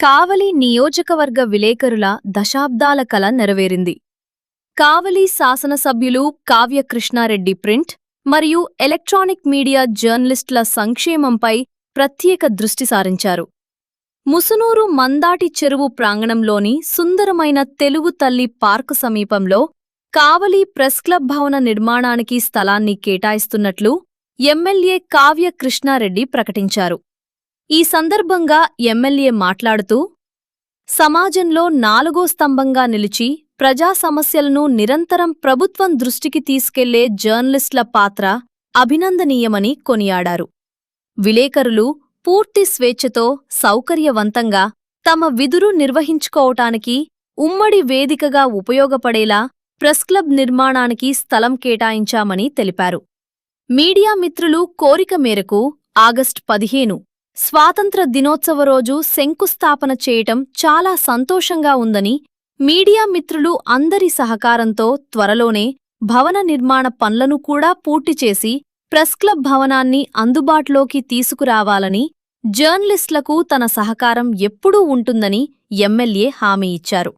కావలి నియోజకవర్గ విలేకరుల దశాబ్దాల కల నెరవేరింది. కావలి శాసనసభ్యులు కావ్య కృష్ణారెడ్డి ప్రింట్ మరియు ఎలక్ట్రానిక్ మీడియా జర్నలిస్టుల సంక్షేమంపై ప్రత్యేక దృష్టి సారించారు. ముసునూరు మందాటి చెరువు ప్రాంగణంలోని సుందరమైన తెలుగు తల్లి పార్కు సమీపంలో కావలి ప్రెస్ క్లబ్ భవన నిర్మాణానికి స్థలాన్ని కేటాయిస్తున్నట్లు ఎమ్మెల్యే కావ్య కృష్ణారెడ్డి ప్రకటించారు. ఈ సందర్భంగా ఎమ్మెల్యే మాట్లాడుతూ, సమాజంలో నాలుగో స్తంభంగా నిలిచి ప్రజా సమస్యలను నిరంతరం ప్రభుత్వం దృష్టికి తీసుకెళ్లే జర్నలిస్టుల పాత్ర అభినందనీయమని కొనియాడారు. విలేకరులు పూర్తి స్వేచ్ఛతో సౌకర్యవంతంగా తమ విధులు నిర్వహించుకోవటానికి ఉమ్మడి వేదికగా ఉపయోగపడేలా ప్రెస్ క్లబ్ నిర్మాణానికి స్థలం కేటాయించామని తెలిపారు. మీడియా మిత్రులు కోరిక మేరకు ఆగస్టు 15 స్వాతంత్ర దినోత్సవ రోజు శంకుస్థాపన చేయటం చాలా సంతోషంగా ఉందని, మీడియా మిత్రులు అందరి సహకారంతో త్వరలోనే భవన నిర్మాణ పనులను కూడా పూర్తిచేసి ప్రెస్ క్లబ్ భవనాన్ని అందుబాటులోకి తీసుకురావాలని, జర్నలిస్టులకు తన సహకారం ఎప్పుడూ ఉంటుందని ఎమ్మెల్యే హామీ ఇచ్చారు.